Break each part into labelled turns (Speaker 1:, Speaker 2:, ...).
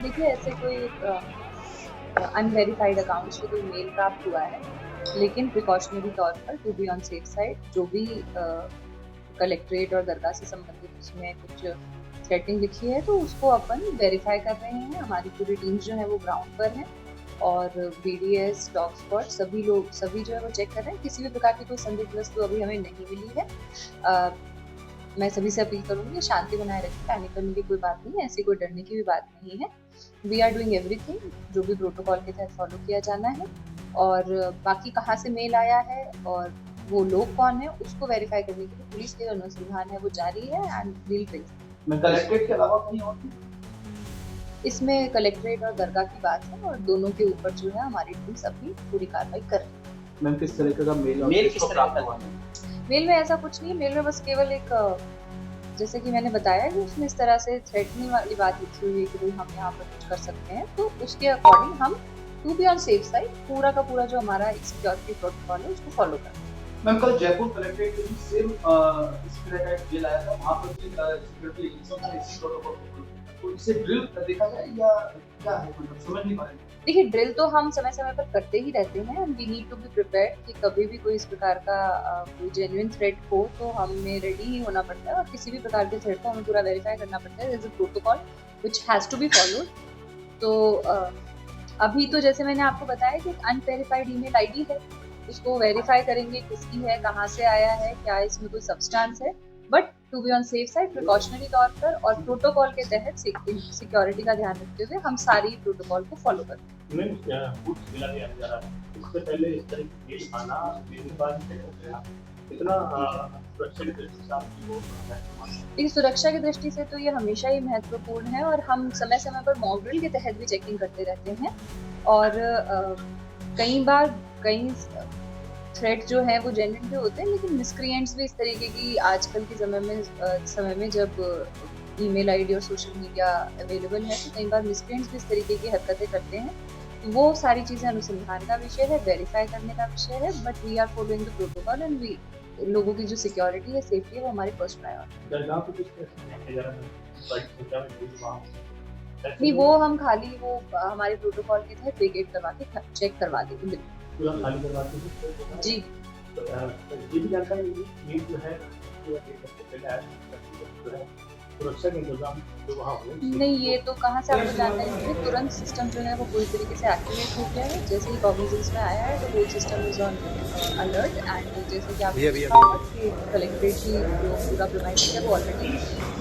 Speaker 1: देखिए ऐसे कोई अनवेरिफाइड अकाउंट से कोई मेल प्राप्त हुआ है, लेकिन प्रिकॉशनरी तौर पर to be on safe side जो भी कलेक्ट्रेट और दरगाह से संबंधित उसमें कुछ सेटिंग लिखी है तो उसको अपन वेरीफाई कर रहे हैं। हमारी पूरी टीम जो है वो ग्राउंड पर है और BDS डॉग स्पॉट सभी जो है वो चेक कर रहे हैं। किसी भी प्रकार की कोई संदिग्ध वस्तु अभी हमें नहीं मिली है। मैं सभी से अपील करूंगी शांति बनाए रखें, पैनिक करने की कोई बात नहीं है, ऐसी कोई डरने की भी बात नहीं है। वी आर डूइंग एवरीथिंग जो भी प्रोटोकॉल के तहत फॉलो किया जाना है। और बाकी कहाँ से मेल आया है और वो लोग कौन है उसको वेरीफाई करने के लिए पुलिस के जो अनुसंधान है वो जारी है एंड विल ट्रेस।
Speaker 2: कलेक्ट्रेट के अलावा कहीं और
Speaker 1: इसमें कलेक्ट्रेट और दरगाह की बात है और दोनों के ऊपर जो है हमारी टीम सभी पूरी कार्रवाई कर रही है।
Speaker 2: मैम किस तरीके का मेल किस प्राप्त हुआ है?
Speaker 1: मेल में ऐसा कुछ नहीं है, मेल में बस केवल एक जैसे कि मैंने बताया कि उसमें इस तरह से थ्रेटनिंग वाली बात लिखी हुई है कि भाई हम यहाँ पर कुछ कर सकते हैं, तो उसके अकॉर्डिंग हम to be on safe side पूरा का पूरा जो हमारा सिक्योरिटी प्रोटोकॉल है उसको फॉलो करते हैं।
Speaker 2: मैम कल जयपुर कलेक्ट्रेट के सेम इस तरह का जेल आया था, वहाँ पर भी सिक्योरिटी एजेंसियों ने इसी प्रोटोकॉल को तो इसे ड्रिल देखा जाए या क्या है, मतलब समझ नहीं पा रहे।
Speaker 1: देखिए ड्रिल तो हम समय समय पर करते ही रहते हैं and we need to be prepared कि कभी भी कोई इस प्रकार का कोई जेन्युइन थ्रेट हो तो हमें रेडी ही होना पड़ता है और किसी भी प्रकार के थ्रेट को हमें पूरा वेरीफाई करना पड़ता है। There is a protocol which has to be followed. तो अभी तो जैसे मैंने आपको बताया कि एक अनवेरिफाइड ईमेल आईडी है, उसको वेरीफाई करेंगे किसकी है, कहाँ से आया है, क्या इसमें कोई सब्सटेंस है, but to be on safe side precautionary तौर पर और प्रोटोकॉल के तहत सिक्योरिटी का ध्यान रखते हुए हम सारी प्रोटोकॉल को फॉलो करते हैं।
Speaker 3: इससे पहले इस तरह की मेल आना मेरे बाद इतना
Speaker 1: देखिए सुरक्षा की दृष्टि से तो ये हमेशा ही महत्वपूर्ण है और हम समय समय पर मॉक ड्रिल के तहत भी चेकिंग करते रहते हैं और कई बार कई थ्रेट जो है वो जेन्युइन भी होते हैं, लेकिन मिसक्रिएंट्स भी इस तरीके की आजकल के समय में जब ईमेल आईडी और सोशल मीडिया अवेलेबल है तो कई बार मिसक्रिएंट्स भी इस तरीके की हरकतें करते हैं। वो सारी चीज़ें अनुसंधान का विषय है, वेरीफाई करने का विषय है, but we are following the protocol and we लोगों की जो सिक्योरिटी है, सेफ्टी है, वो हमारी फर्स्ट प्रायोरिटी। नहीं वो हम खाली वो हमारे प्रोटोकॉल के तहत वेकेट करवा के चेक करवा देंगे। बिल्कुल
Speaker 3: पूरा खाली करवा के
Speaker 1: जी।
Speaker 3: ये भी जानकारी मिली जो है सुरक्षा के इंतजाम जो वहाँ हुए
Speaker 1: नहीं ये तो कहाँ से आपको जानकारी मिली, तुरंत सिस्टम जो है वो पूरी तरीके से एक्टिवेट हो गया है। जैसे ही कॉग्निजेंस में आया है तो वो system is on alert and जैसे कि आपको कलेक्ट्रेट की जो पूरा प्रीमाइसेस है वो ऑलरेडी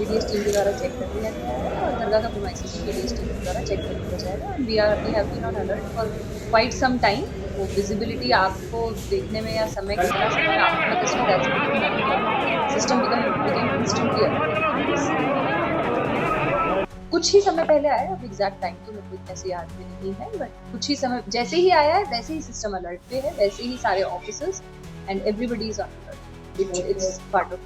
Speaker 1: BDS टीम के द्वारा चेक कर लिया गया है और दरगाह का प्रीमाइसेस BDS टीम के द्वारा चेक कर लिया जाएगा and we have been on alert for quite some time. वो विजिबिलिटी आपको देखने में या समय कितना समय आपको सिस्टम बिकम इंस्टेंट क्लियर। कुछ ही समय पहले आया, अब एग्जैक्ट टाइम तो मेरे को ऐसे याद में नहीं है, बट कुछ ही समय जैसे ही आया है वैसे ही सिस्टम अलर्ट पे है, वैसे ही सारे officers and everybody is on alert. It's part of